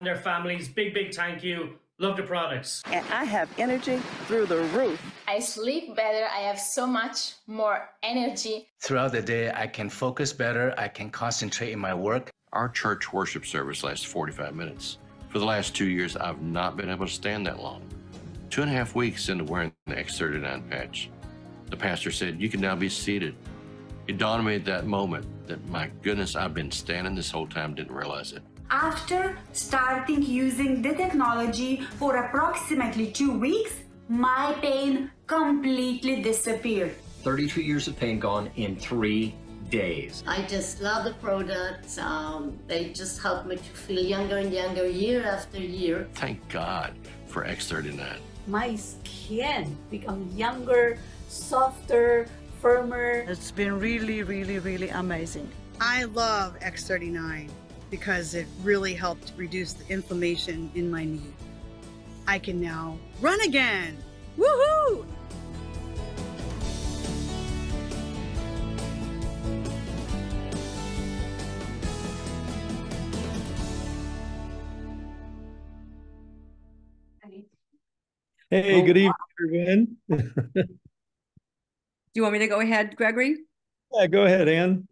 their families. Big, big thank you. Love the products. And I have energy through the roof. I sleep better. I have so much more energy. Throughout the day, I can focus better. I can concentrate in my work. Our church worship service lasts 45 minutes. For the last 2 years, I've not been able to stand that long. 2.5 weeks into wearing the X39 patch, the pastor said, "You can now be seated." It dawned on me at that moment that, my goodness, I've been standing this whole time, didn't realize it. After starting using the technology for approximately 2 weeks, my pain completely disappeared. 32 years of pain gone in 3 days. I just love the products. They just help me to feel younger and younger year after year. Thank God for X39. My skin becomes younger, softer, firmer. It's been really, really, really amazing. I love X39 because it really helped reduce the inflammation in my knee. I can now run again. Woohoo! Hey, good evening, everyone. Do you want me to go ahead, Gregory? Yeah, go ahead, Ann.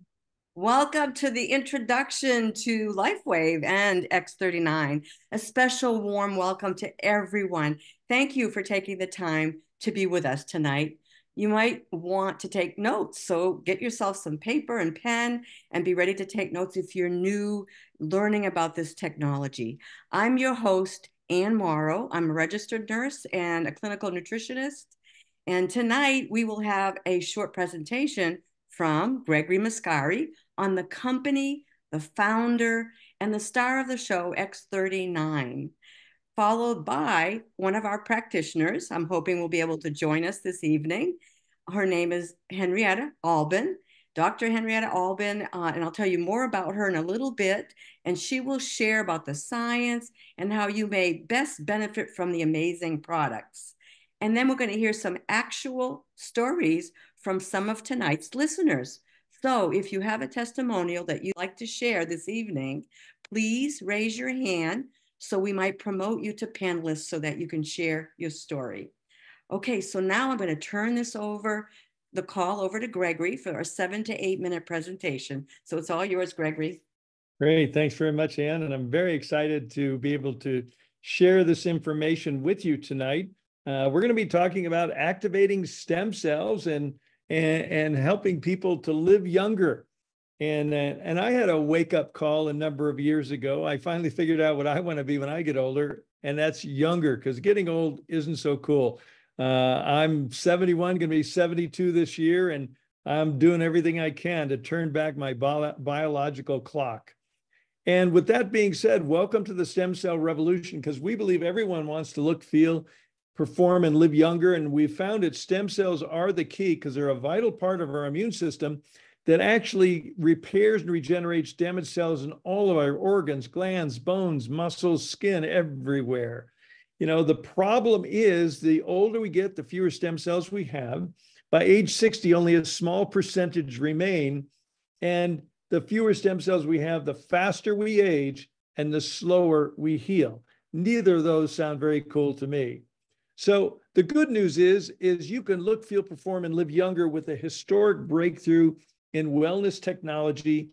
Welcome to the introduction to LifeWave and X39. A special warm welcome to everyone. Thank you for taking the time to be with us tonight. You might want to take notes, so get yourself some paper and pen and be ready to take notes if you're new learning about this technology. I'm your host, Ann Morrow. I'm a registered nurse and a clinical nutritionist. And tonight we will have a short presentation from Gregory Mascari on the company, the founder, and the star of the show, X39, followed by one of our practitioners. I'm hoping will be able to join us this evening. Her name is Henriette Alban, Dr. Henriette Alban, and I'll tell you more about her in a little bit, and she will share about the science and how you may best benefit from the amazing products. And then we're going to hear some actual stories from some of tonight's listeners. So if you have a testimonial that you'd like to share this evening, please raise your hand so we might promote you to panelists so that you can share your story. Okay, so now I'm going to turn the call over to Gregory for a 7 to 8 minute presentation. So it's all yours, Gregory. Great, thanks very much, Ann. And I'm very excited to be able to share this information with you tonight. We're going to be talking about activating stem cells and helping people to live younger. And I had a wake-up call a number of years ago. I finally figured out what I want to be when I get older, and that's younger, because getting old isn't so cool. I'm 71, going to be 72 this year, and I'm doing everything I can to turn back my biological clock. And with that being said, welcome to the stem cell revolution, because we believe everyone wants to look, feel, perform, and live younger. And we've found that stem cells are the key because they're a vital part of our immune system that actually repairs and regenerates damaged cells in all of our organs, glands, bones, muscles, skin, everywhere. You know, the problem is the older we get, the fewer stem cells we have. By age 60, only a small percentage remain. And the fewer stem cells we have, the faster we age and the slower we heal. Neither of those sound very cool to me. So the good news is you can look, feel, perform, and live younger with a historic breakthrough in wellness technology.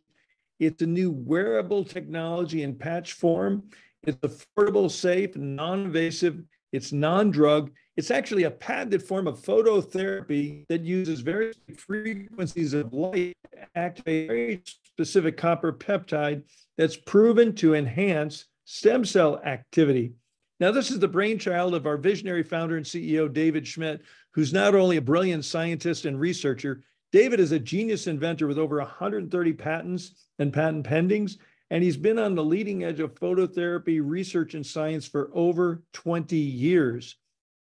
It's a new wearable technology in patch form. It's affordable, safe, non-invasive. It's non-drug. It's actually a patented form of phototherapy that uses various frequencies of light to activate a very specific copper peptide that's proven to enhance stem cell activity. Now, this is the brainchild of our visionary founder and CEO, David Schmidt, who's not only a brilliant scientist and researcher. David is a genius inventor with over 130 patents and patent pendings, and he's been on the leading edge of phototherapy research and science for over 20 years.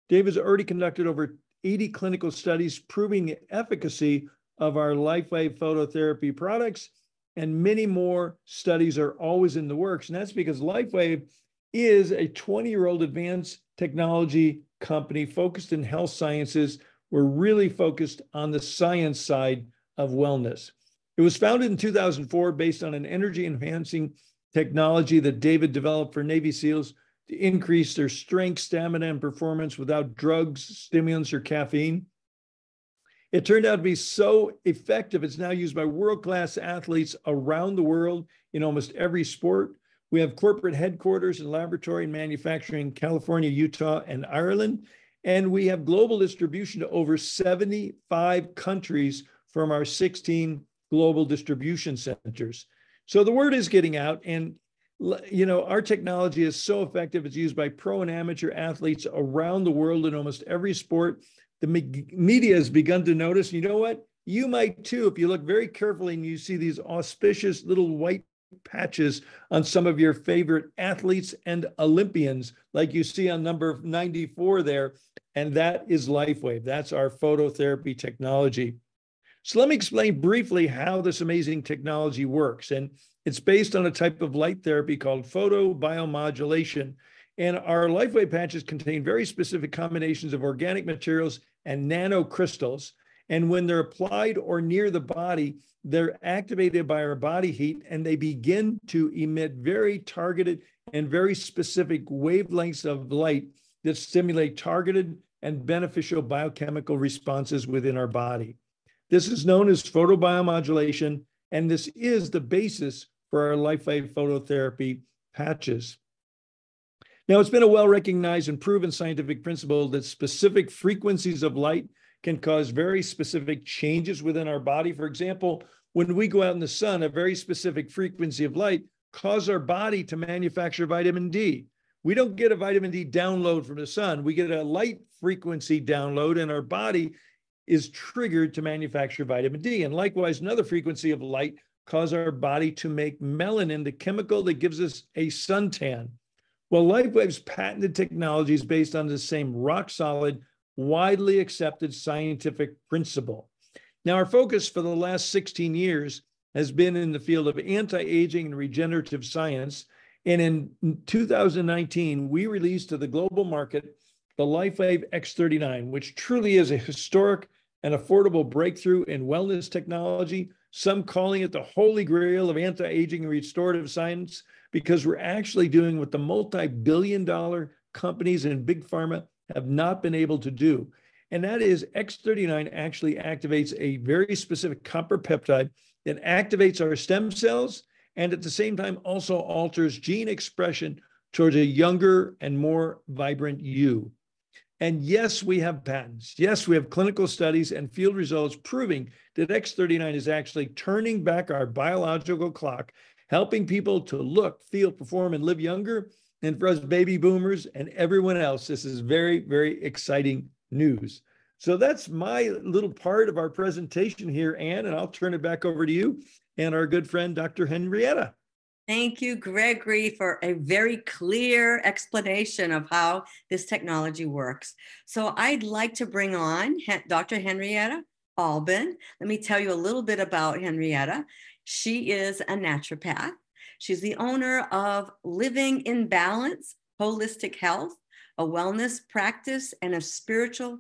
David's already conducted over 80 clinical studies proving the efficacy of our LifeWave phototherapy products, and many more studies are always in the works. And that's because LifeWave is a 20-year-old advanced technology company focused in health sciences. We're really focused on the science side of wellness. It was founded in 2004 based on an energy-enhancing technology that David developed for Navy SEALs to increase their strength, stamina, and performance without drugs, stimulants, or caffeine. It turned out to be so effective, it's now used by world-class athletes around the world in almost every sport. We have corporate headquarters and laboratory and manufacturing in California, Utah, and Ireland. And we have global distribution to over 75 countries from our 16 global distribution centers. So the word is getting out, and our technology is so effective. It's used by pro and amateur athletes around the world in almost every sport. The media has begun to notice. You know what? You might too, if you look very carefully and you see these auspicious little white patches on some of your favorite athletes and Olympians, like you see on number 94 there, and that is LifeWave. That's our phototherapy technology. So let me explain briefly how this amazing technology works. And it's based on a type of light therapy called photobiomodulation. And our LifeWave patches contain very specific combinations of organic materials and nanocrystals. And when they're applied or near the body, they're activated by our body heat, and they begin to emit very targeted and very specific wavelengths of light that stimulate targeted and beneficial biochemical responses within our body. This is known as photobiomodulation, and this is the basis for our LifeWave phototherapy patches. Now, it's been a well-recognized and proven scientific principle that specific frequencies of light can cause very specific changes within our body. For example, when we go out in the sun, a very specific frequency of light causes our body to manufacture vitamin D. We don't get a vitamin D download from the sun. We get a light frequency download, and our body is triggered to manufacture vitamin D. And likewise, another frequency of light causes our body to make melanin, the chemical that gives us a suntan. Well, LifeWave's patented technology is based on the same rock-solid, widely accepted scientific principle. Now, our focus for the last 16 years has been in the field of anti-aging and regenerative science. And in 2019, we released to the global market the LifeWave X39, which truly is a historic and affordable breakthrough in wellness technology, some calling it the holy grail of anti-aging and restorative science, because we're actually doing what the multi-billion-dollar companies and big pharma have not been able to do. And that is X39 actually activates a very specific copper peptide that activates our stem cells and at the same time also alters gene expression towards a younger and more vibrant you. And yes, we have patents. Yes, we have clinical studies and field results proving that X39 is actually turning back our biological clock, helping people to look, feel, perform, and live younger. And for us baby boomers and everyone else, this is very, very exciting news. So that's my little part of our presentation here, Ann, and I'll turn it back over to you and our good friend, Dr. Henriette. Thank you, Gregory, for a very clear explanation of how this technology works. So I'd like to bring on Dr. Henriette Alban. Let me tell you a little bit about Henriette. She is a naturopath. She's the owner of Living in Balance, Holistic Health, a wellness practice, and a spiritual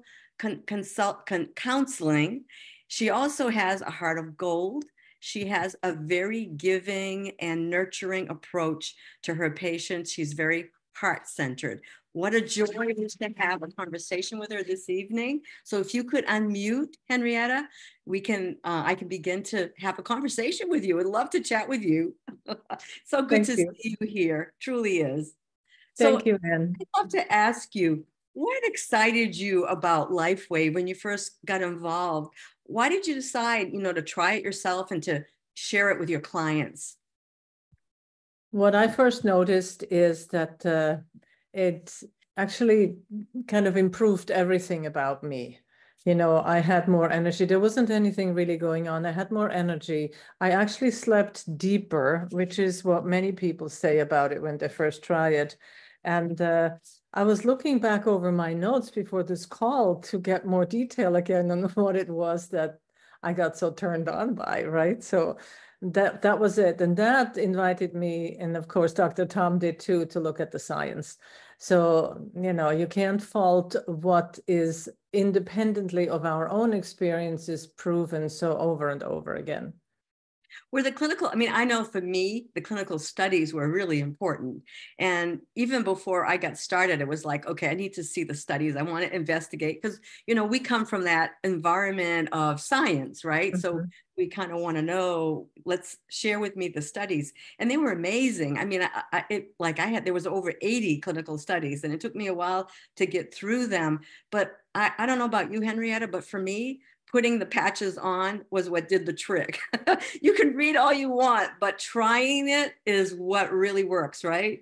counseling. She also has a heart of gold. She has a very giving and nurturing approach to her patients. She's very heart-centered. What a joy it is to have a conversation with her this evening. So if you could unmute, Henriette, we can. I can begin to have a conversation with you. I'd love to chat with you. So good to see you here. Truly is. Thank you, Ann. I'd love to ask you, what excited you about LifeWave when you first got involved? Why did you decide, to try it yourself and to share it with your clients? What I first noticed is that it actually kind of improved everything about me. I had more energy. There wasn't anything really going on. I had more energy. I actually slept deeper, which is what many people say about it when they first try it. And I was looking back over my notes before this call to get more detail again on what it was that I got so turned on by, right? So that was it. And that invited me, and of course, Dr. Tom did too, to look at the science. So, you can't fault what is independently of our own experiences proven so over and over again. Were the clinical, I mean, I know for me, the clinical studies were really important. And even before I got started, it was like, okay, I need to see the studies. I want to investigate because, you know, we come from that environment of science, right? So we kind of want to know, let's share with me the studies. And they were amazing. I mean, there was over 80 clinical studies and it took me a while to get through them. But I don't know about you, Henrietta, but for me, putting the patches on was what did the trick. You can read all you want, but trying it is what really works, right?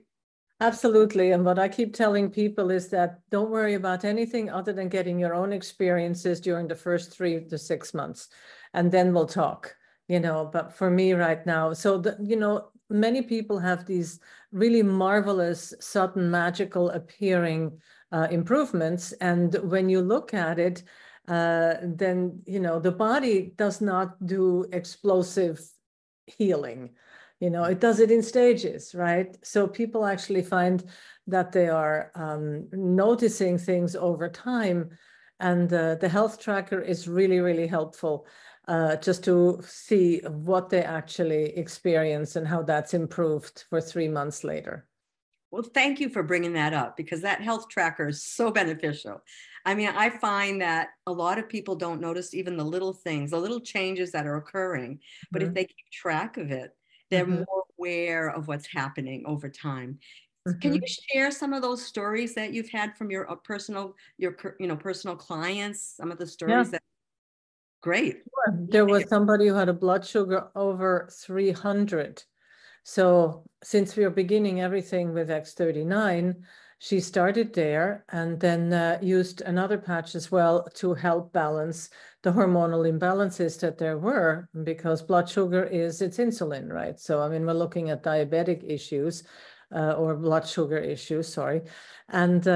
Absolutely. And what I keep telling people is that don't worry about anything other than getting your own experiences during the first 3 to 6 months. And then we'll talk, you know, but for me right now, so, you know, many people have these really marvelous, sudden, magical appearing improvements. And when you look at it, then, you know, the body does not do explosive healing. You know, it does it in stages, right? So people actually find that they are noticing things over time. And the health tracker is really, really helpful just to see what they actually experience and how that's improved for 3 months later. Well, thank you for bringing that up because that health tracker is so beneficial. I mean, I find that a lot of people don't notice even the little things, the little changes that are occurring. But if they keep track of it, they're more aware of what's happening over time. Can you share some of those stories that you've had from your personal clients? Some of the stories that. Great. Sure. There was somebody who had a blood sugar over 300. So since we are beginning everything with X39, she started there and then used another patch as well to help balance the hormonal imbalances that there were, because blood sugar is its insulin, right? So, I mean, we're looking at diabetic issues or blood sugar issues, sorry. And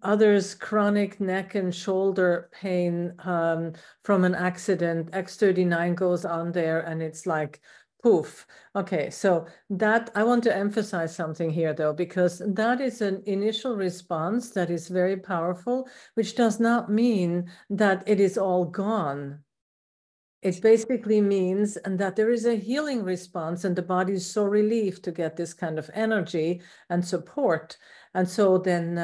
others, chronic neck and shoulder pain from an accident. X39 goes on there and it's like, poof. Okay, so that I want to emphasize something here though, because that is an initial response that is very powerful, which does not mean that it is all gone. It basically means that there is a healing response and the body is so relieved to get this kind of energy and support. And so then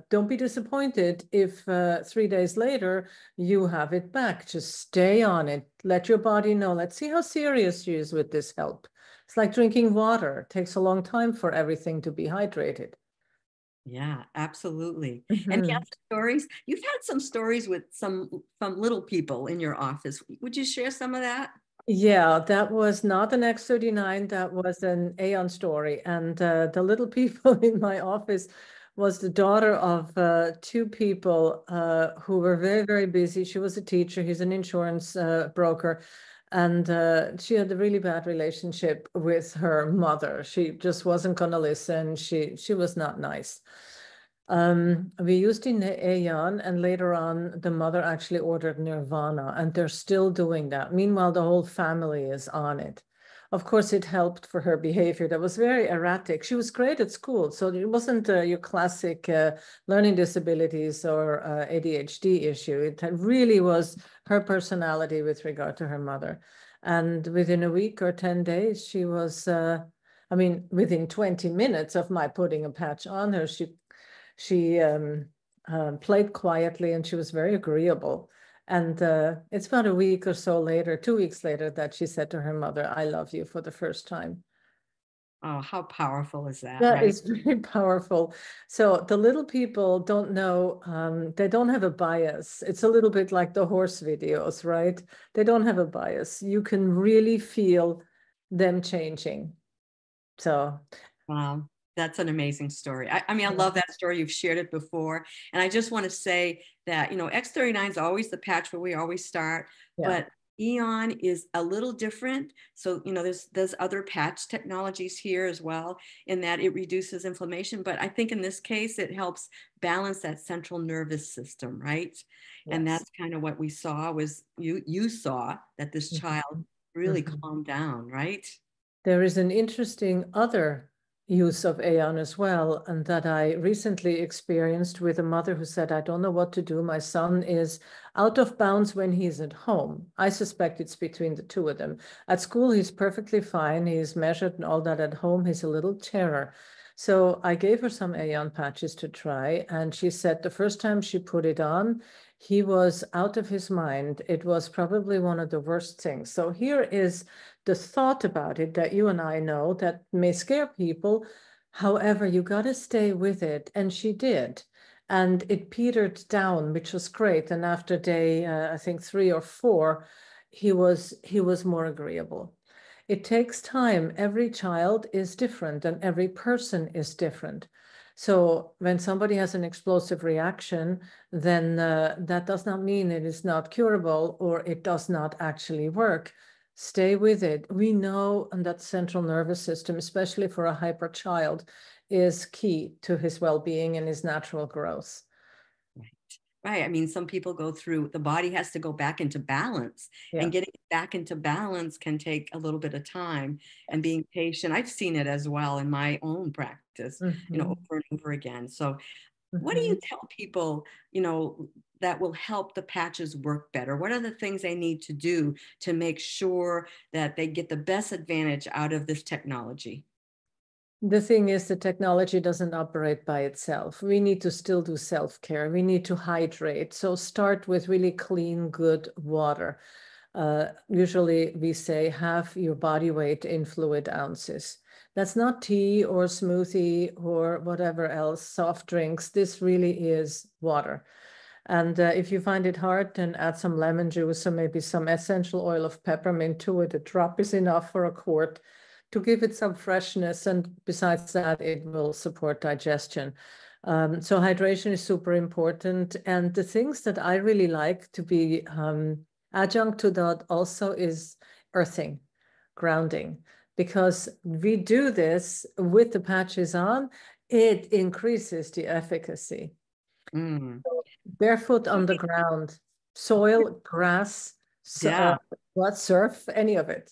don't be disappointed if 3 days later you have it back. Just stay on it. Let your body know. Let's see how serious you is with this help. It's like drinking water. It takes a long time for everything to be hydrated. Yeah, absolutely. And you have stories. You've had some stories with some little people in your office. Would you share some of that? Yeah, that was not an X39. That was an Aeon story. And the little people in my office was the daughter of 2 people who were very, very busy. She was a teacher. He's an insurance broker. And she had a really bad relationship with her mother. She just wasn't going to listen. She was not nice. We used in Aeon, and later on, the mother actually ordered Nirvana, and they're still doing that. Meanwhile, the whole family is on it. Of course, it helped for her behavior that was very erratic. She was great at school, so it wasn't your classic learning disabilities or ADHD issue. It really was her personality with regard to her mother. And within a week or 10 days, she was, within 20 minutes of my putting a patch on her, she played quietly and she was very agreeable. And it's about a week or so later, 2 weeks later, that she said to her mother, "I love you," for the first time. Oh, how powerful is that? That right? is very powerful. So the little people don't know, they don't have a bias. It's a little bit like the horse videos, right? They don't have a bias. You can really feel them changing. So. Wow. That's an amazing story. I mean, I love that story. You've shared it before. And I just want to say that, you know, X39 is always the patch where we always start, but Aeon is a little different. So, you know, there's other patch technologies here as well, in that it reduces inflammation. But I think in this case, it helps balance that central nervous system, right? Yes. And that's kind of what we saw was you saw that this child really calmed down, right? There is an interesting other use of Aeon as well, and that I recently experienced with a mother who said, I don't know what to do. My son is out of bounds when he's at home. I suspect it's between the two of them. At school, he's perfectly fine. He's measured and all that. At home, he's a little terror. So I gave her some Aeon patches to try, and she said the first time she put it on, he was out of his mind. It was probably one of the worst things. So here is the thought about it that you and I know that may scare people. However, you got to stay with it. And she did. And it petered down, which was great. And after day, I think 3 or 4, he was more agreeable. It takes time. Every child is different and every person is different. So when somebody has an explosive reaction, then that does not mean it is not curable or it does not actually work. Stay with it. We know that central nervous system, especially for a hyper child, is key to his well-being and his natural growth. Right. I mean, some people go through, the body has to go back into balance, and getting back into balance can take a little bit of time, and being patient. I've seen it as well in my own practice, you know, over and over again. So what do you tell people, you know, that will help the patches work better? What are the things they need to do to make sure that they get the best advantage out of this technology? The thing is, the technology doesn't operate by itself. We need to still do self-care. We need to hydrate. So start with really clean, good water. Usually we say half your body weight in fluid ounces. That's not tea or smoothie or whatever else, soft drinks. This really is water. And if you find it hard, then add some lemon juice or maybe some essential oil of peppermint to it. A drop is enough for a quart to give it some freshness. And besides that, it will support digestion. So hydration is super important. And the things that I really like to be adjunct to that also is earthing, grounding, because we do this with the patches on, it increases the efficacy. Barefoot on the ground, soil, grass, surf, any of it.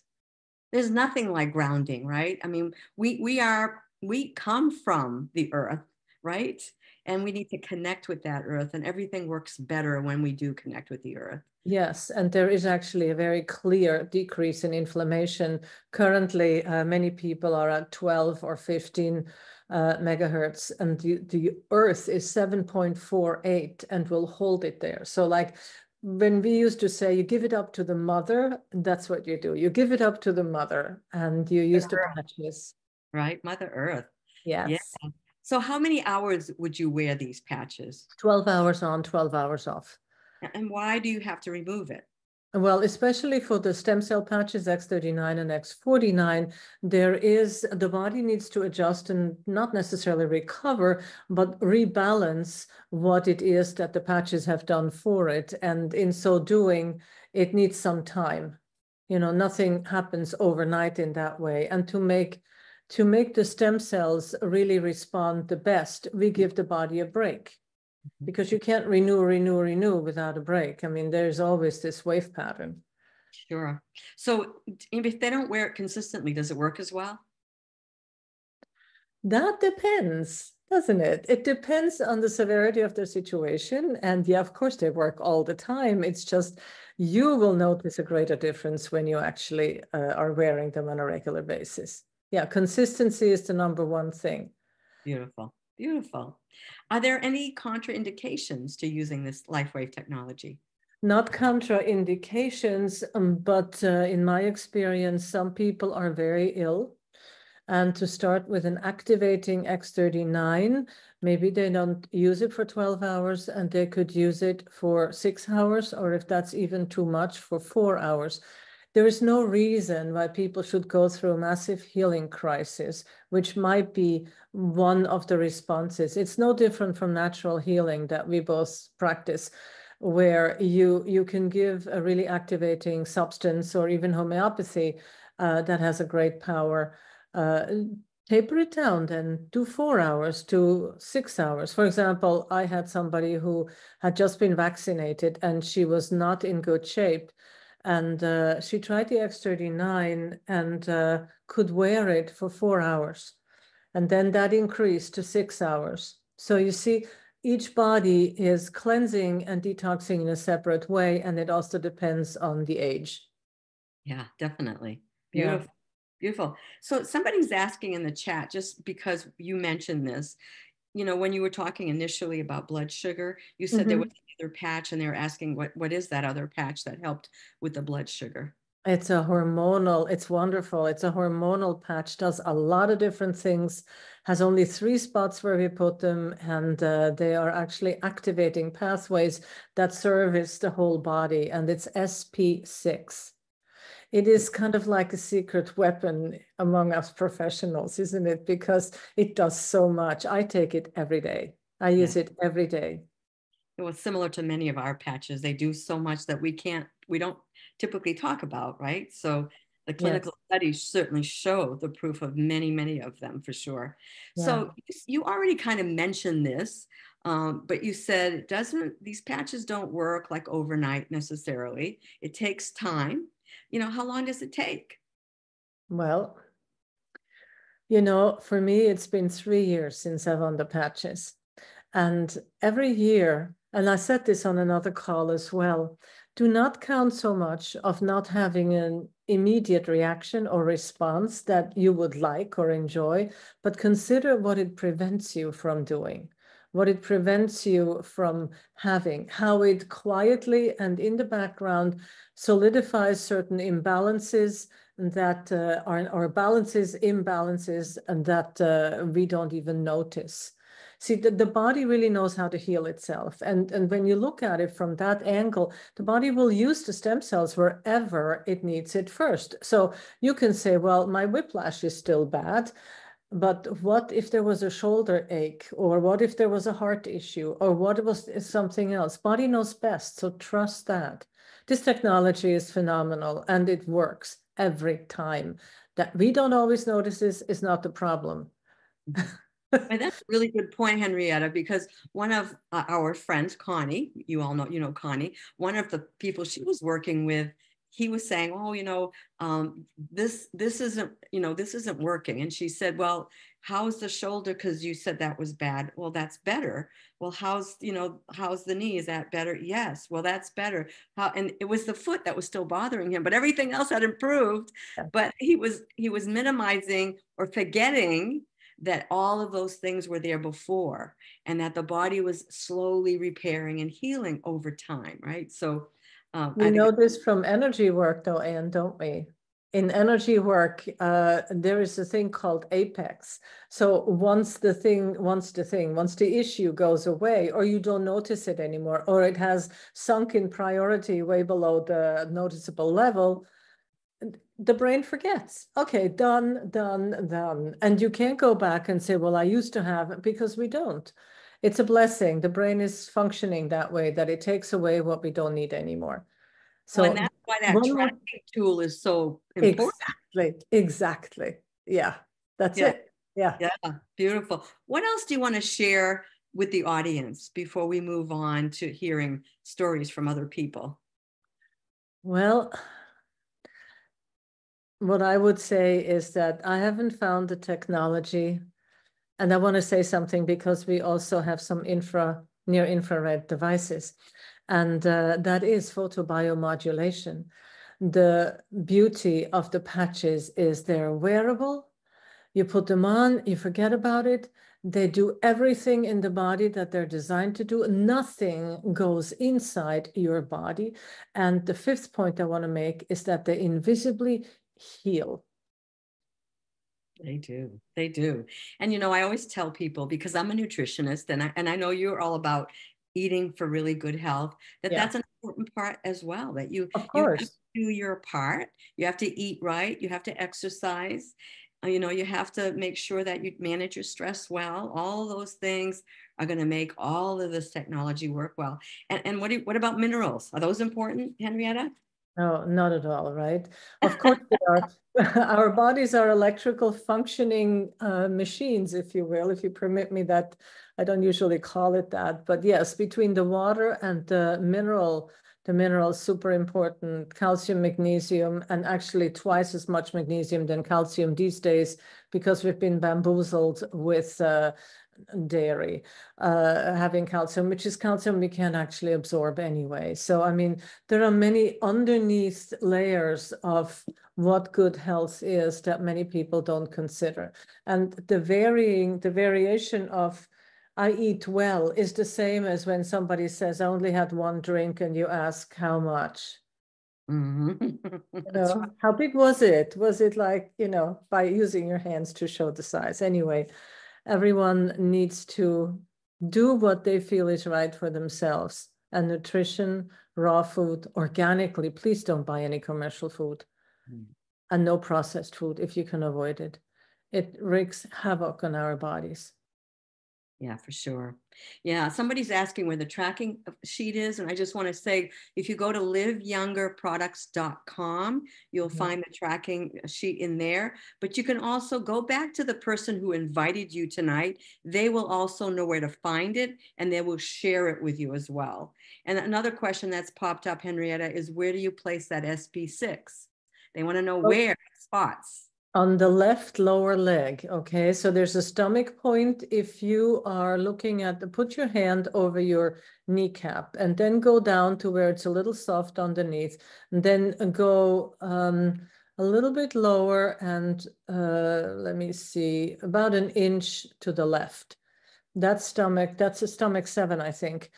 There's nothing like grounding, right? I mean, we come from the earth, right? And we need to connect with that earth, and everything works better when we do connect with the earth. Yes, and there is actually a very clear decrease in inflammation. Currently, many people are at 12 or 15 megahertz, and the earth is 7.48 and will hold it there. So like when we used to say, you give it up to the mother, that's what you do. You give it up to the mother and you use the patches. Right, Mother Earth. Yes. Yeah. So how many hours would you wear these patches? 12 hours on, 12 hours off. And why do you have to remove it? Well, especially for the stem cell patches X39 and X49, the body needs to adjust and not necessarily recover, but rebalance what it is that the patches have done for it. And in so doing, it needs some time. You know, nothing happens overnight in that way. And to make the stem cells really respond the best, we give the body a break. Because you can't renew without a break. I mean, there's always this wave pattern. Sure. So if they don't wear it consistently, does it work as well? That depends, doesn't it? It depends on the severity of their situation. And yeah, of course, they work all the time. It's just you will notice a greater difference when you actually are wearing them on a regular basis. Yeah, consistency is the #1 thing. Beautiful. Beautiful. Are there any contraindications to using this LifeWave technology? Not contraindications, but in my experience, some people are very ill. And to start with an activating X39, maybe they don't use it for 12 hours and they could use it for 6 hours, or if that's even too much, for 4 hours. There is no reason why people should go through a massive healing crisis, which might be one of the responses. It's no different from natural healing that we both practice, where you can give a really activating substance or even homeopathy that has a great power. Taper it down, then do 4 hours to 6 hours. For example, I had somebody who had just been vaccinated and she was not in good shape. And she tried the X39 and could wear it for 4 hours. And then that increased to 6 hours. So you see, each body is cleansing and detoxing in a separate way, and it also depends on the age. Yeah, definitely. Yeah. Beautiful. Beautiful. So somebody's asking in the chat, just because you mentioned this, you know, when you were talking initially about blood sugar, you said there was another patch, and they were asking what is that other patch that helped with the blood sugar? It's a hormonal, it's wonderful. It's a hormonal patch, does a lot of different things, has only 3 spots where we put them, and they are actually activating pathways that service the whole body, and it's SP6. It is kind of like a secret weapon among us professionals, isn't it? Because it does so much. I take it every day. I use it every day. It was similar to many of our patches. They do so much that we don't typically talk about, right? So the clinical studies certainly show the proof of many of them for sure. Yeah. So you already kind of mentioned this, but you said these patches don't work like overnight necessarily. It takes time. You know, how long does it take? Well, you know, for me, it's been 3 years since I've on the patches. And every year, and I said this on another call as well, do not count so much of not having an immediate reaction or response that you would like or enjoy, but consider what it prevents you from doing, what it prevents you from having, how it quietly and in the background solidifies certain imbalances that are balances, imbalances, and that we don't even notice. See, the body really knows how to heal itself. And when you look at it from that angle, the body will use the stem cells wherever it needs it first. So you can say, well, my whiplash is still bad, but what if there was a shoulder ache, or what if there was a heart issue, or what was something else? Body knows best, so trust that. This technology is phenomenal, and it works every time. That we don't always notice this is not the problem. And that's a really good point, Henrietta, because one of our friends, Connie, you all know, you know Connie, one of the people she was working with, he was saying, oh, you know, this isn't working. And she said, well, how's the shoulder? Because you said that was bad. Well, that's better. Well, how's the knee? Is that better? Yes. Well, that's better. And it was the foot that was still bothering him, but everything else had improved. Yeah. But he was minimizing or forgetting that all of those things were there before, and that the body was slowly repairing and healing over time, right? So we know this from energy work though, Anne, don't we? In energy work, there is a thing called apex. So once the issue goes away, or you don't notice it anymore, or it has sunk in priority way below the noticeable level, the brain forgets. Okay, done. And you can't go back and say, well, I used to have, because we don't. It's a blessing. The brain is functioning that way, that it takes away what we don't need anymore. So and that's why that tracking tool is so important. Exactly. Yeah, that's it. Yeah. Yeah, beautiful. What else do you want to share with the audience before we move on to hearing stories from other people? Well, what I would say is that I haven't found the technology, and I want to say something because we also have some near infrared devices, and that is photobiomodulation. The beauty of the patches is they're wearable. You put them on, you forget about it. They do everything in the body that they're designed to do. Nothing goes inside your body. And the 5th point I want to make is that they invisibly heal. They do. And, you know, I always tell people, because I'm a nutritionist, and I know you're all about eating for really good health, that's an important part as well, that you have to do your part. You have to eat right. You have to exercise. You know, you have to make sure that you manage your stress well. All those things are going to make all of this technology work well. And what about minerals? Are those important, Henrietta? No, not at all, right? Of course they are. Our bodies are electrical functioning machines, if you will, if you permit me that. I don't usually call it that, but yes, between the water and the mineral The minerals, super important, calcium, magnesium, and actually twice as much magnesium than calcium these days because we've been bamboozled with dairy, having calcium, which is calcium we can actually absorb anyway. So, I mean, there are many underneath layers of what good health is that many people don't consider. And the variation of I eat well is the same as when somebody says, I only had one drink, and you ask how much. How big was it? Was it like, by using your hands to show the size? Anyway, everyone needs to do what they feel is right for themselves. And nutrition, raw food, organically, please don't buy any commercial food. And no processed food if you can avoid it. It wreaks havoc on our bodies. Yeah, for sure. Yeah, somebody's asking where the tracking sheet is. And I just want to say, if you go to liveyoungerproducts.com, you'll find the tracking sheet in there. But you can also go back to the person who invited you tonight. They will also know where to find it, and they will share it with you as well. And another question that's popped up, Henrietta, is where do you place that SP6? They want to know where spots. On the left lower leg, okay? So there's a stomach point. If you are looking at put your hand over your kneecap and then go down to where it's a little soft underneath, and then go a little bit lower and let me see, about an inch to the left. That's a stomach 7, I think.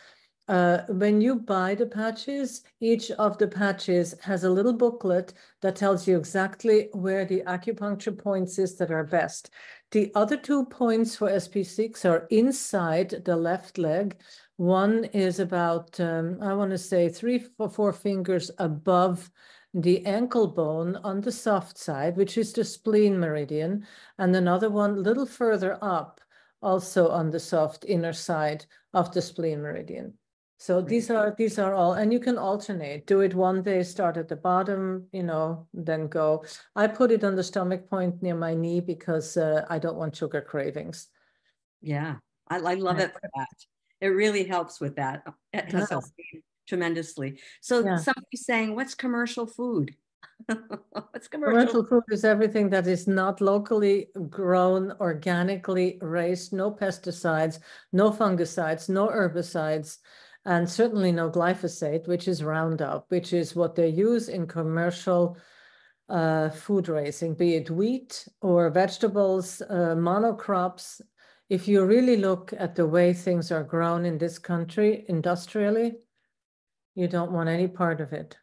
When you buy the patches, each of the patches has a little booklet that tells you exactly where the acupuncture points is that are best. The other 2 points for SP6 are inside the left leg. One is about, I want to say 3 or 4 fingers above the ankle bone on the soft side, which is the spleen meridian, and another one a little further up, also on the soft inner side of the spleen meridian. So these are all, and you can alternate. Do it one day, start at the bottom, then go. I put it on the stomach point near my knee because I don't want sugar cravings. Yeah, I love it for that. It really helps with that. It has helped me tremendously. So somebody's saying, what's commercial food? What's Commercial food is everything that is not locally grown, organically raised, no pesticides, no fungicides, no herbicides, and certainly no glyphosate, which is Roundup, which is what they use in commercial food raising, be it wheat or vegetables, monocrops. If you really look at the way things are grown in this country industrially, you don't want any part of it.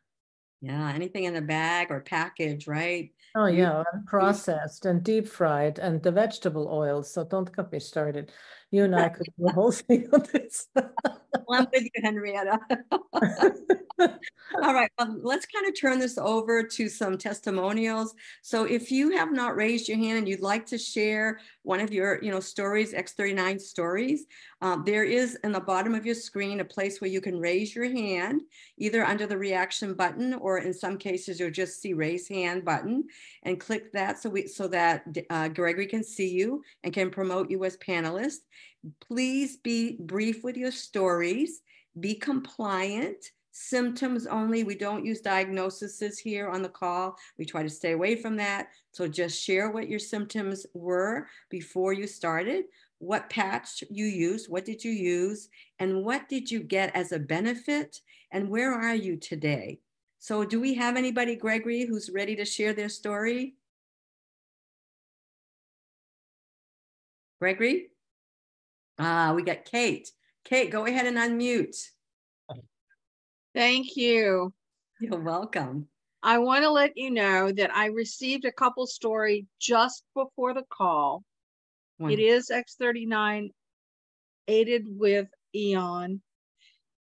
Yeah, anything in a bag or package, right? Oh, yeah, and processed and deep fried and the vegetable oils. So don't get me started. You and I could do a whole thing on this. Well, I'm with you, Henrietta. All right, let's kind of turn this over to some testimonials. So if you have not raised your hand and you'd like to share one of your, stories, X39 stories, there is in the bottom of your screen a place where you can raise your hand, either under the reaction button, or in some cases you'll just see raise hand button, and click that so that Gregory can see you and can promote you as panelist. Please be brief with your stories, be compliant, symptoms only. We don't use diagnoses here on the call. We try to stay away from that. So just share what your symptoms were before you started, what patch you used, what did you use, and what did you get as a benefit, and where are you today? So do we have anybody, Gregory, who's ready to share their story? Gregory? We got Kate. Kate, go ahead and unmute. Thank you. You're welcome. I want to let you know that I received a couple story just before the call. Wonderful. It is X39 aided with Eon.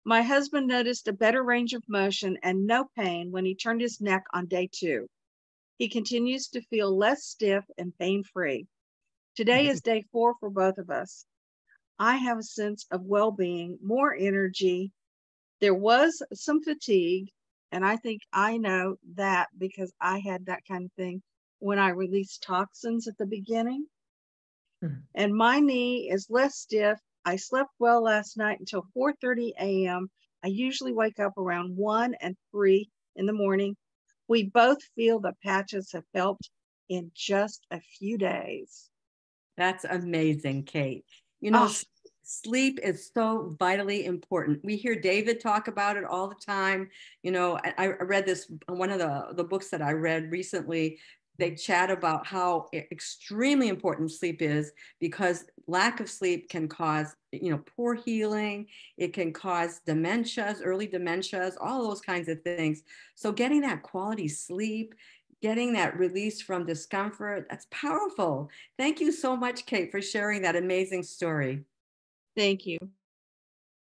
My husband noticed a better range of motion and no pain when he turned his neck on day 2. He continues to feel less stiff and pain-free. Today is day 4 for both of us. I have a sense of well-being, more energy. There was some fatigue, and I think I know that because I had that kind of thing when I released toxins at the beginning. And my knee is less stiff. I slept well last night until 4:30 a.m. I usually wake up around 1 and 3 in the morning. We both feel the patches have helped in just a few days. That's amazing, Kate. You know, sleep is so vitally important. We hear David talk about it all the time. You know, I read this, one of the books that I read recently, they chat about how extremely important sleep is, because lack of sleep can cause, you know, poor healing. It can cause dementias, early dementias, all those kinds of things. So getting that quality sleep, getting that release from discomfort, that's powerful. Thank you so much, Kate, for sharing that amazing story. Thank you.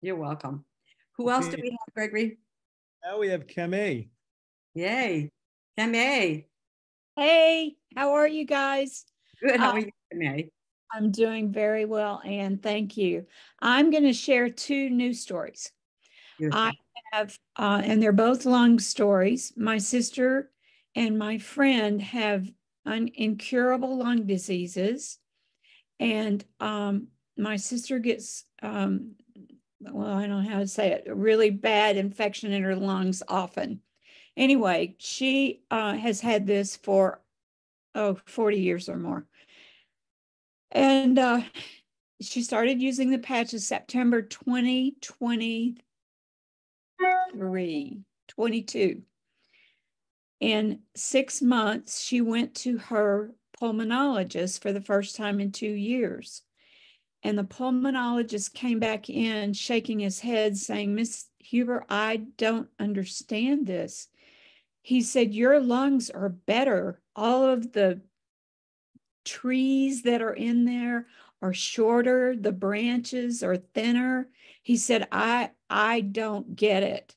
You're welcome. Who else do we have, Gregory? Now we have Keme. Yay. Keme. Hey, how are you guys? Good. How are you, Keme? I'm doing very well, Anne. Thank you. I'm going to share two news stories. Beautiful. I have, and they're both long stories. My sister and my friend have incurable lung diseases, and my sister gets, well, I don't know how to say it, a really bad infection in her lungs often. Anyway, she has had this for 40 years or more. And she started using the patches September 22. In 6 months, she went to her pulmonologist for the first time in 2 years. And the pulmonologist came back in shaking his head saying, Miss Huber, I don't understand this. He said, your lungs are better. All of the trees that are in there are shorter. The branches are thinner. He said, I don't get it.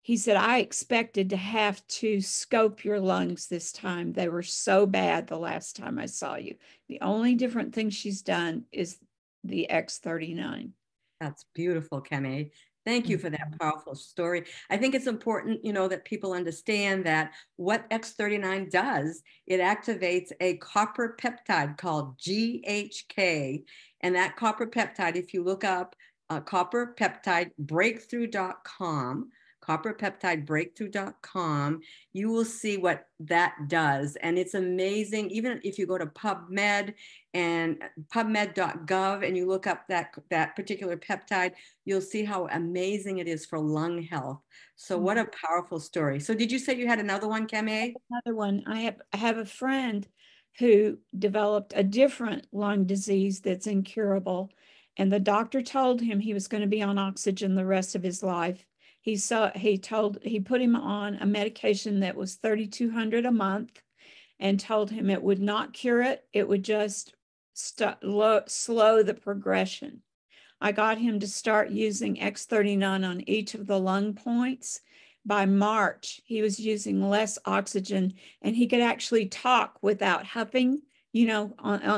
He said, I expected to have to scope your lungs this time. They were so bad the last time I saw you. The only different thing she's done is the X39. That's beautiful, Kemi. Thank you for that powerful story. I think it's important, you know, that people understand that what X39 does, it activates a copper peptide called GHK. And that copper peptide, if you look up copperpeptidebreakthrough.com, copperpeptidebreakthrough.com, you will see what that does. And it's amazing. Even if you go to PubMed and pubmed.gov and you look up that particular peptide, you'll see how amazing it is for lung health. So what a powerful story. So did you say you had another one, Kemi? Another one. I have a friend who developed a different lung disease that's incurable. And the doctor told him he was going to be on oxygen the rest of his life. He put him on a medication that was $3,200 a month and told him it would not cure it. It would just slow the progression. I got him to start using X39 on each of the lung points. By March, he was using less oxygen and he could actually talk without huffing, you know,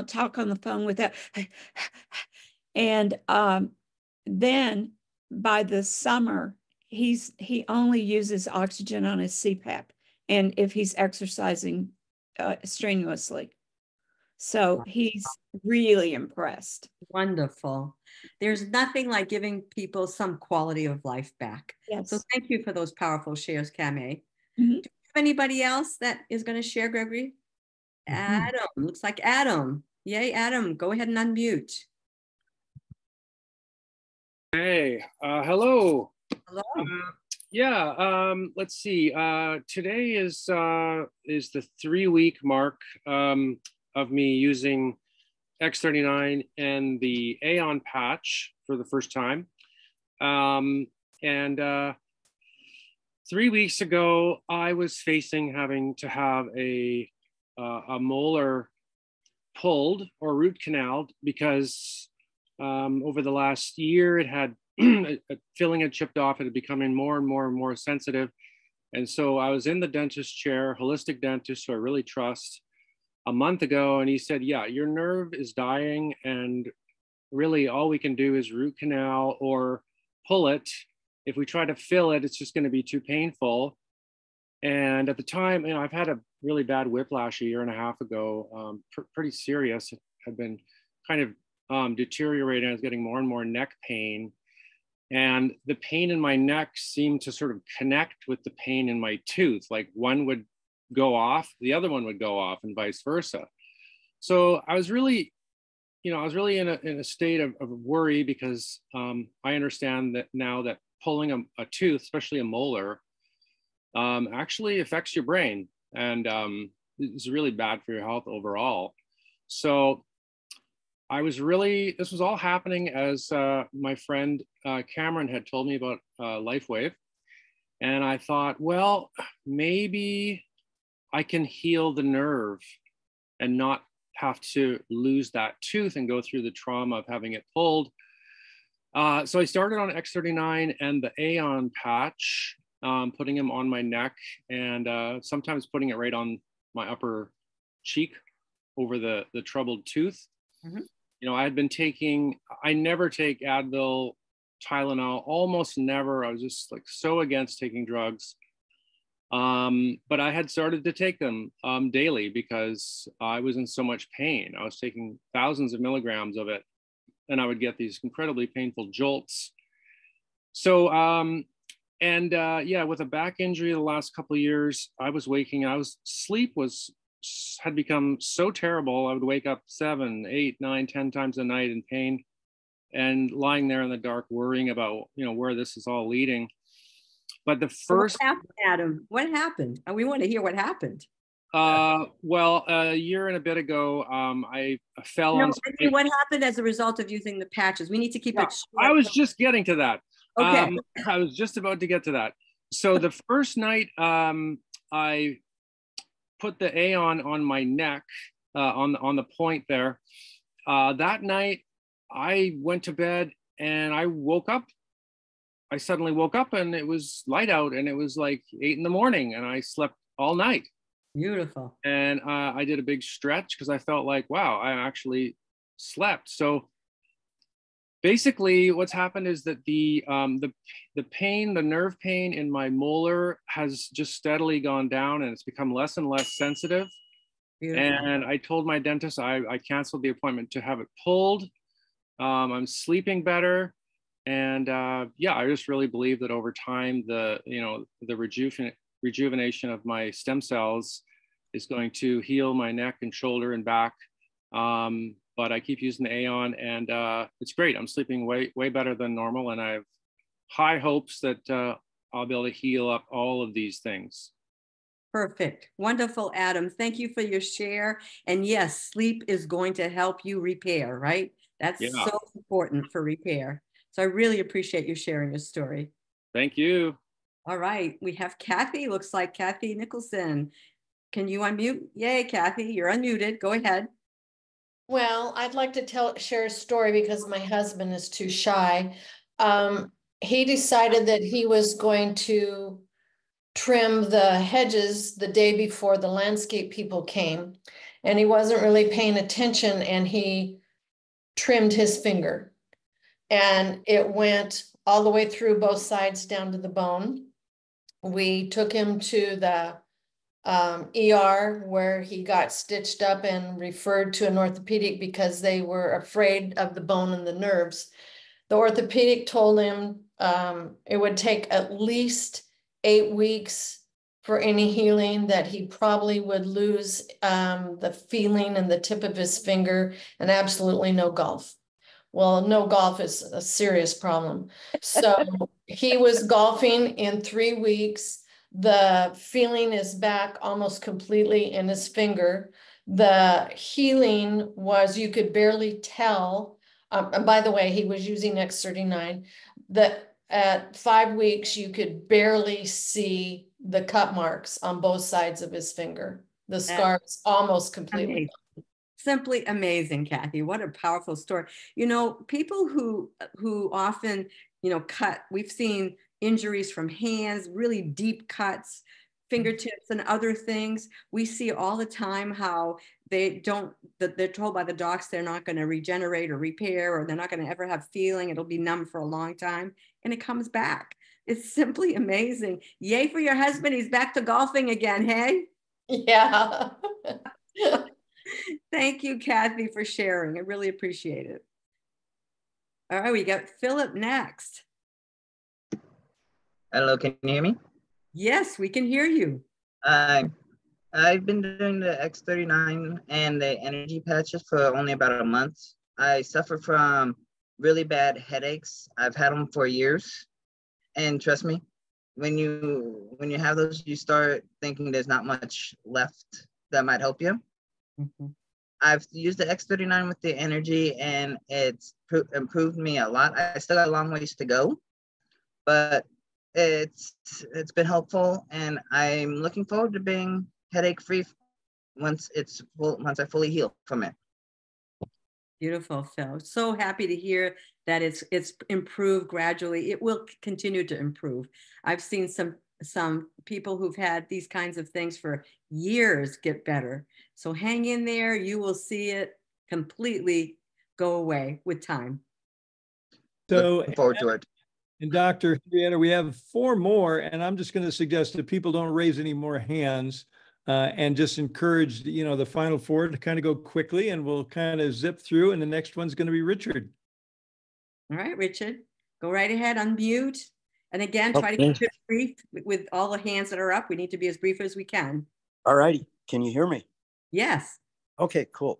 talk on the phone without. And then by the summer, he only uses oxygen on his CPAP and if he's exercising strenuously. So he's really impressed. Wonderful. There's nothing like giving people some quality of life back. Yes. So thank you for those powerful shares, Kame. Do you have anybody else that is going to share, Gregory? Adam, looks like Adam. Yay, Adam, go ahead and unmute. Hey, hello. Hello. Let's see. Today is the 3-week mark of me using X39 and the Aon patch for the first time. 3 weeks ago, I was having to have a molar pulled or root canaled because over the last year, it had filling had chipped off. It had becoming more and more sensitive. And so I was in the dentist chair, holistic dentist, who I really trust, a month ago. And he said, yeah, your nerve is dying. And really all we can do is root canal or pull it. If we try to fill it, it's just going to be too painful. And at the time, you know, I've had a really bad whiplash a year and a half ago, pretty serious. It had been kind of deteriorating. I was getting more and more neck pain. And the pain in my neck seemed to sort of connect with the pain in my tooth. Like one would go off, the other one would go off, and vice versa. So I was really, in a state of worry, because I understand that now that pulling a tooth, especially a molar, actually affects your brain, and it's really bad for your health overall. So this was all happening as my friend Cameron had told me about LifeWave. And I thought, well, maybe I can heal the nerve and not have to lose that tooth and go through the trauma of having it pulled. So I started on X39 and the Aeon patch, putting them on my neck, and sometimes putting it right on my upper cheek over the troubled tooth. Mm-hmm. I had been I never take Advil, Tylenol, almost never. I was just like so against taking drugs. But I had started to take them daily because I was in so much pain. I was taking thousands of milligrams of it, and I would get these incredibly painful jolts. So, with a back injury the last couple of years, I was waking, sleep had become so terrible. I would wake up 7, 8, 9, 10 times a night in pain, and lying there in the dark worrying about, where this is all leading. But the first— What happened, Adam? What happened? And we want to hear what happened. Well, a year and a bit ago, I fell on— what happened as a result of using the patches? We need to keep it short. I was just getting to that. Okay. I was just about to get to that. So the first night, I put the Aeon on my neck, on the point there. That night, I went to bed and I woke up. I suddenly woke up and it was light out, and it was like 8 in the morning, and I slept all night. Beautiful. And I did a big stretch because I felt like, wow, I actually slept. So basically what's happened is that the pain, the nerve pain in my molar has just steadily gone down, and it's become less and less sensitive. Beautiful. And I told my dentist I canceled the appointment to have it pulled. I'm sleeping better. And I just really believe that over time, the rejuvenation of my stem cells is going to heal my neck and shoulder and back. But I keep using the Aeon, and it's great. I'm sleeping way better than normal, and I have high hopes that I'll be able to heal up all of these things. Perfect. Wonderful, Adam. Thank you for your share. And yes, sleep is going to help you repair, right? That's so important for repair. So I really appreciate you sharing your story. Thank you. All right. We have Kathy. Looks like Kathy Nicholson. Can you unmute? Yay, Kathy. You're unmuted. Go ahead. Well, I'd like to share a story because my husband is too shy. He decided that he was going to trim the hedges the day before the landscape people came, and he wasn't really paying attention, and he trimmed his finger. And it went all the way through both sides down to the bone. We took him to the ER, where he got stitched up and referred to an orthopedic because they were afraid of the bone and the nerves. The orthopedic told him it would take at least 8 weeks for any healing, that he probably would lose the feeling in the tip of his finger, and absolutely no golf. Well, no golf is a serious problem. So he was golfing in 3 weeks. The feeling is back almost completely in his finger. The healing was, you could barely tell. And by the way, he was using X39. That at 5 weeks, you could barely see the cut marks on both sides of his finger. The scars almost completely gone. Simply amazing, Kathy. What a powerful story. People who often, cut, we've seen injuries from hands, really deep cuts, fingertips and other things. We see all the time how they're told by the docs they're not going to regenerate or repair, or they're not going to ever have feeling. It'll be numb for a long time, and it comes back. It's simply amazing. Yay for your husband. He's back to golfing again, hey? Yeah. Thank you, Kathy, for sharing. I really appreciate it. All right, we got Philip next. Hello, can you hear me? Yes, we can hear you. I've been doing the X39 and the energy patches for only about a month. I suffer from really bad headaches. I've had them for years. And trust me, when you have those, you start thinking there's not much left that might help you. Mm-hmm. I've used the X39 with the energy and it's improved me a lot. I still got a long ways to go, but it's been helpful, and I'm looking forward to being headache free once I fully heal from it. Beautiful, Phil. So happy to hear that it's improved gradually. It will continue to improve. I've seen some people who've had these kinds of things for years get better. So hang in there. You will see it completely go away with time. So looking forward to it. And Dr. Henriette, we have 4 more, and I'm just going to suggest that people don't raise any more hands and just encourage, the final 4 to kind of go quickly, and we'll kind of zip through, and the next one's going to be Richard. All right, Richard, go right ahead, unmute. And again, try to keep it brief with all the hands that are up. We need to be as brief as we can. All righty. Can you hear me? Yes. Okay, cool.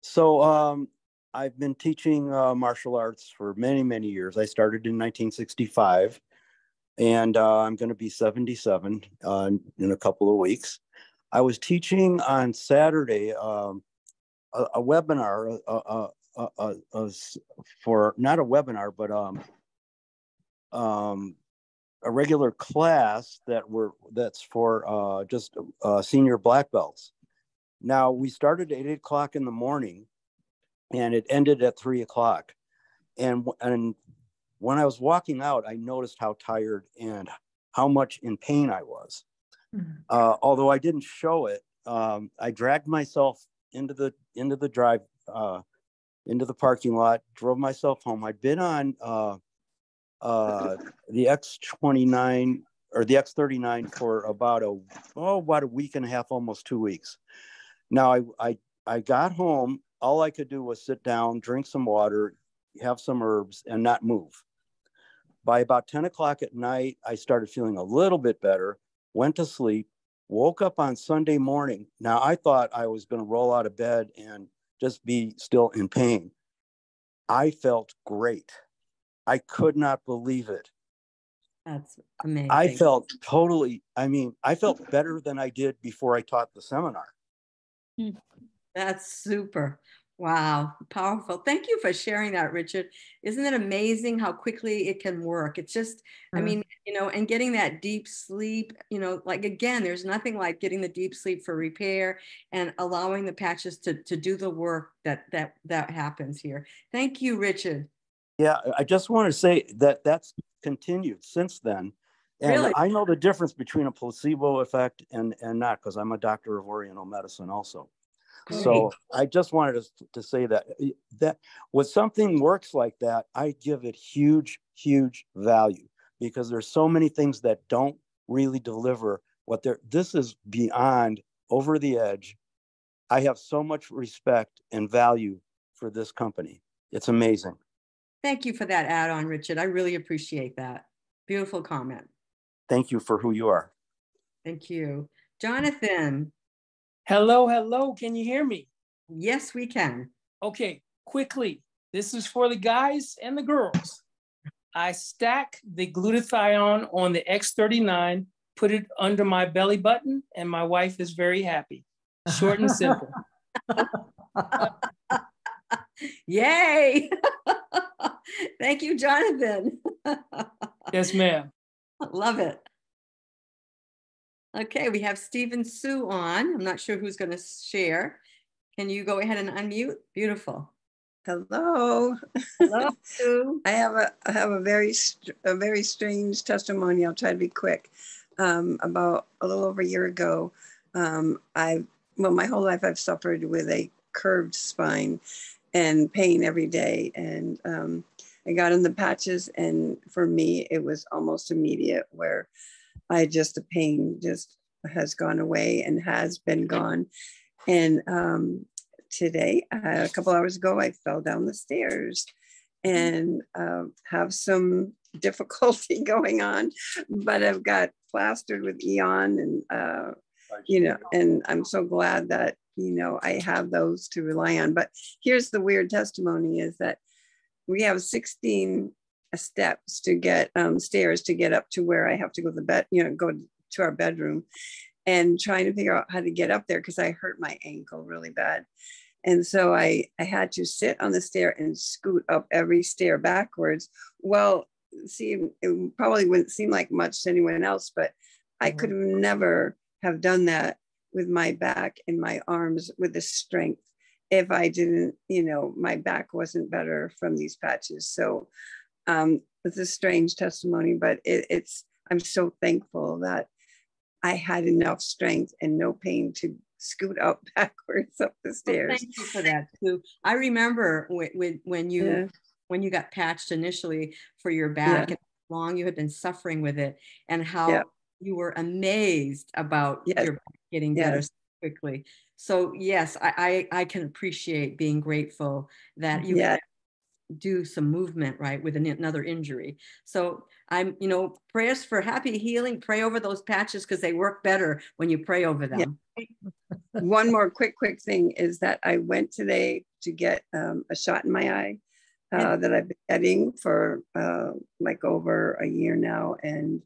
So I've been teaching martial arts for many, many years. I started in 1965, and I'm going to be 77 in a couple of weeks. I was teaching on Saturday a webinar for, not a webinar, but a regular class that's for just senior black belts. Now, we started at 8 o'clock in the morning, and it ended at 3 o'clock. And when I was walking out, I noticed how tired and how much in pain I was. Although I didn't show it, I dragged myself into the parking lot, drove myself home. I'd been on the X29 or the X39 for about a week and a half, almost 2 weeks. Now I got home. All I could do was sit down, drink some water, have some herbs, and not move. By about 10 o'clock at night, I started feeling a little bit better, went to sleep, woke up on Sunday morning. Now, I thought I was going to roll out of bed and just be still in pain. I felt great. I could not believe it. That's amazing. I felt I felt better than I did before I taught the seminar. That's super. Wow, powerful. Thank you for sharing that, Richard. Isn't it amazing how quickly it can work? It's just, I mean, and getting that deep sleep, like, again, there's nothing like getting the deep sleep for repair and allowing the patches to do the work that happens here. Thank you, Richard. Yeah, I just want to say that that's continued since then. And really? I know the difference between a placebo effect and not, because I'm a doctor of Oriental medicine also. Great. So I just wanted to say that when something works like that, I give it huge, huge value, because there's so many things that don't really deliver this is beyond over the edge. I have so much respect and value for this company. It's amazing. Thank you for that add-on, Richard. I really appreciate that. Beautiful comment. Thank you for who you are. Thank you. Jonathan. Hello. Can you hear me? Yes, we can. Okay, quickly. This is for the guys and the girls. I stack the glutathione on the X39, put it under my belly button, and my wife is very happy. Short and simple. Yay! Thank you, Jonathan. Yes, ma'am. Love it. Okay, we have Stephen Sue on. I'm not sure who's going to share. Can you go ahead and unmute? Beautiful. Hello. Hello, Sue. I have a very strange testimony. I'll try to be quick. About a little over a year ago, my whole life I've suffered with a curved spine and pain every day. And I got in the patches, and for me, it was almost immediate, where the pain just has gone away and has been gone. And today, a couple hours ago, I fell down the stairs and have some difficulty going on, but I've got plastered with Eon and, you know, and I'm so glad that, you know, I have those to rely on. But here's the weird testimony is that we have 16 steps to get stairs to get up to where I have to go to the bed, you know, go to our bedroom, and trying to figure out how to get up there because I hurt my ankle really bad. And so I had to sit on the stair and scoot up every stair backwards. Well, see, it probably wouldn't seem like much to anyone else, but I could have never have done that with my back and my arms with the strength if I didn't, you know, my back wasn't better from these patches. So it's a strange testimony, but I'm so thankful that I had enough strength and no pain to scoot up backwards up the stairs. Well, thank you for that too. I remember when you got patched initially for your back and how long you had been suffering with it, and how you were amazed about your back getting better so quickly. So yes, I can appreciate being grateful that you can do some movement, right, with another injury. So I'm, you know, prayers for happy healing. Pray over those patches because they work better when you pray over them. One more quick thing is that I went today to get a shot in my eye that I've been getting for like over a year now. And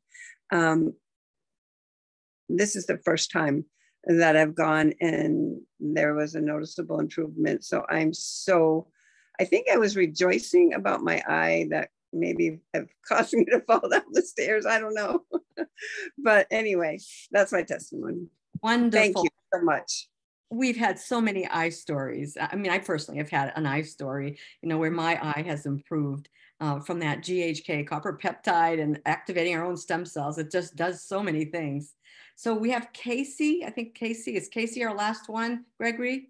this is the first time that I've gone and there was a noticeable improvement. So I think I was rejoicing about my eye that maybe have caused me to fall down the stairs. I don't know. But anyway, that's my testimony. Wonderful. Thank you so much. We've had so many eye stories. I mean, I personally have had an eye story, you know, where my eye has improved from that GHK copper peptide and activating our own stem cells. It just does so many things. So we have Casey. I think is Casey our last one, Gregory?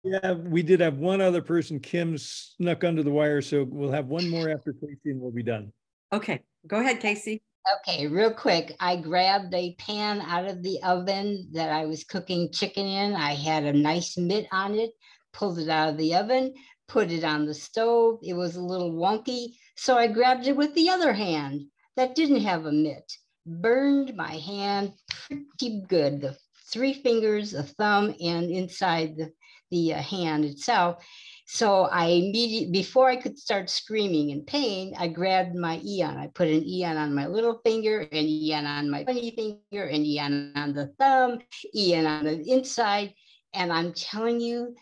Yeah, we did have one other person. Kim snuck under the wire, so we'll have one more after Casey and we'll be done. Okay, go ahead, Casey. Okay, real quick. I grabbed a pan out of the oven that I was cooking chicken in. I had a nice mitt on it, pulled it out of the oven, put it on the stove. It was a little wonky, so I grabbed it with the other hand that didn't have a mitt. Burned my hand pretty good. The 3 fingers, a thumb, and inside the hand itself. So I immediately, before I could start screaming in pain, I grabbed my Eon. I put an Eon on my little finger, an Eon on my pointy finger, an Eon on the thumb, Eon on the inside. And I'm telling you,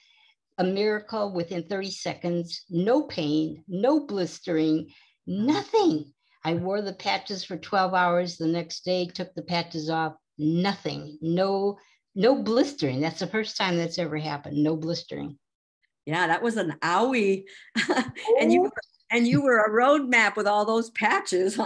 a miracle within 30 seconds, no pain, no blistering, nothing. I wore the patches for 12 hours the next day, took the patches off, nothing, no blistering. That's the first time that's ever happened, no blistering. Yeah, that was an owie. and you were a roadmap with all those patches.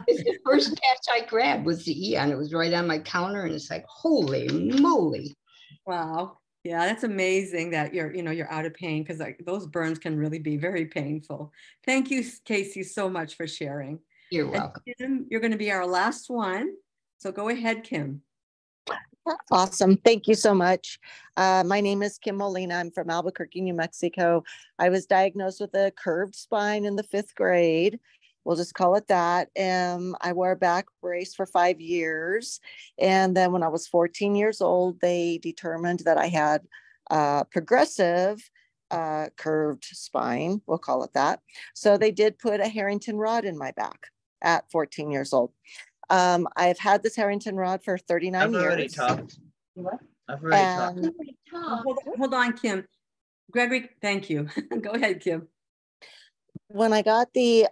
It's the first patch I grabbed was the Eon. It was right on my counter, and it's like, holy moly. Wow. Yeah, that's amazing that you're out of pain, because those burns can really be very painful. Thank you, Casey, so much for sharing. You're welcome. Kim, you're going to be our last one. So go ahead, Kim. Awesome. Thank you so much. My name is Kim Molina. I'm from Albuquerque, New Mexico. I was diagnosed with a curved spine in the 5th grade. We'll just call it that. I wore a back brace for 5 years. And then when I was 14 years old, they determined that I had progressive curved spine. We'll call it that. So they did put a Harrington rod in my back at 14 years old. I've had this Harrington rod for 39 years. Already talked. What? I've already talked. Hold on, Kim. Gregory, thank you. Go ahead, Kim. When I got the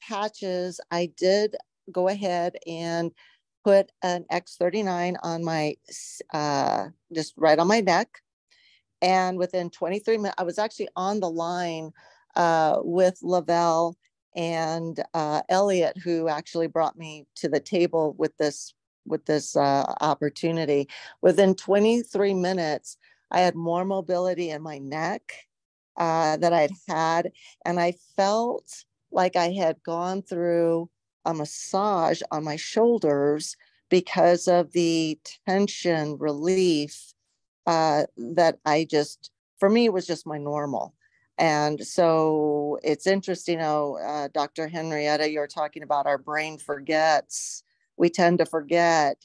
patches, I did go ahead and put an X39 on my, just right on my neck. And within 23 minutes, I was actually on the line with Lavelle and Elliot, who actually brought me to the table with this opportunity. Within 23 minutes, I had more mobility in my neck that I'd had, and I felt like I had gone through a massage on my shoulders because of the tension relief that for me, it was just my normal. And so it's interesting how, Dr. Henrietta, you're talking about our brain forgets. We tend to forget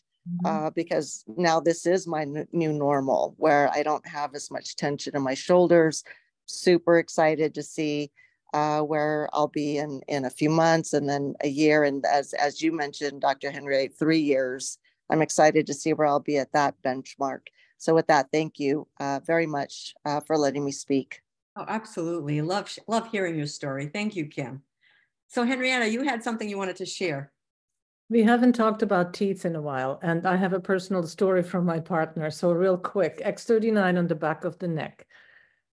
because now this is my new normal, where I don't have as much tension in my shoulders. Super excited to see where I'll be in a few months, and then a year. And as you mentioned, Dr. Henriette, 3 years. I'm excited to see where I'll be at that benchmark. So with that, thank you very much for letting me speak. Oh, absolutely. Love hearing your story. Thank you, Kim. So Henrietta, you had something you wanted to share. We haven't talked about teeth in a while, and I have a personal story from my partner. So real quick, X39 on the back of the neck.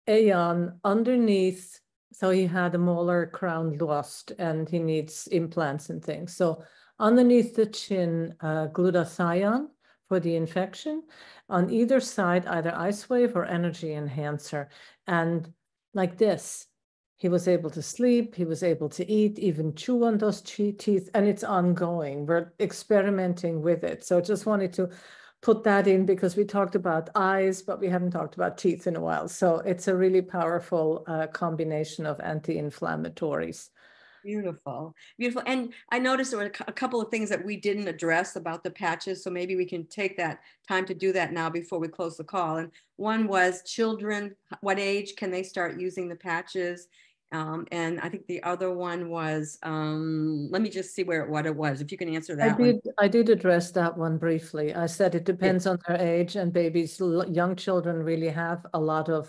Aeon underneath, so he had a molar crown lost and he needs implants and things. So underneath the chin, glutathione for the infection. On either side, either ice wave or energy enhancer. And like this, he was able to sleep, he was able to eat, even chew on those teeth, and it's ongoing. We're experimenting with it. So just wanted to put that in because we talked about eyes, but we haven't talked about teeth in a while. So it's a really powerful combination of anti-inflammatories. Beautiful, beautiful. And I noticed there were a couple of things that we didn't address about the patches. So maybe we can take that time to do that now before we close the call. And one was children, what age can they start using the patches? And I think the other one was, let me just see what it was. If you can answer that one. I did address that one briefly. I said it depends on their age, and babies, young children really have a lot of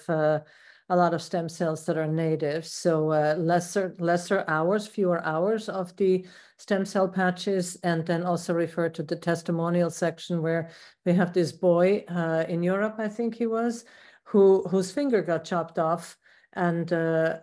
stem cells that are native. So lesser hours, fewer hours of the stem cell patches, and then also refer to the testimonial section where we have this boy in Europe, I think he was, whose finger got chopped off, and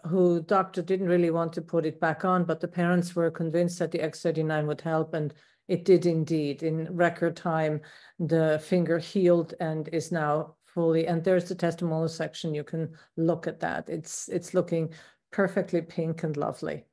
who doctor didn't really want to put it back on, but the parents were convinced that the X39 would help, and it did indeed. In record time, the finger healed and is now fully, and there's the testimonial section. You can look at that. It's looking perfectly pink and lovely.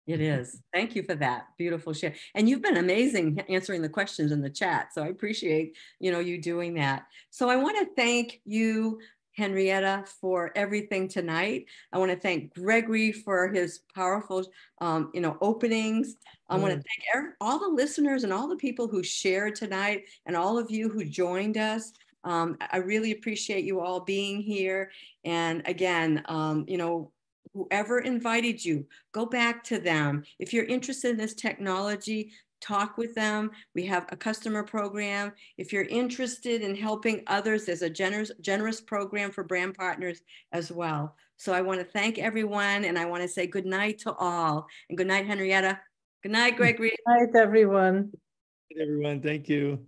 It is. Thank you for that beautiful share. And you've been amazing answering the questions in the chat. So I appreciate, you doing that. So I want to thank you, Henrietta, for everything tonight. I want to thank Gregory for his powerful, openings. I want to thank all the listeners and all the people who shared tonight, and all of you who joined us. I really appreciate you all being here. And again, whoever invited you, go back to them. If you're interested in this technology, talk with them. We have a customer program. If you're interested in helping others, there's a generous program for brand partners as well. So I want to thank everyone, and I want to say good night to all. And good night, Henrietta. Good night, Gregory. Good night, everyone. Good night, everyone. Thank you.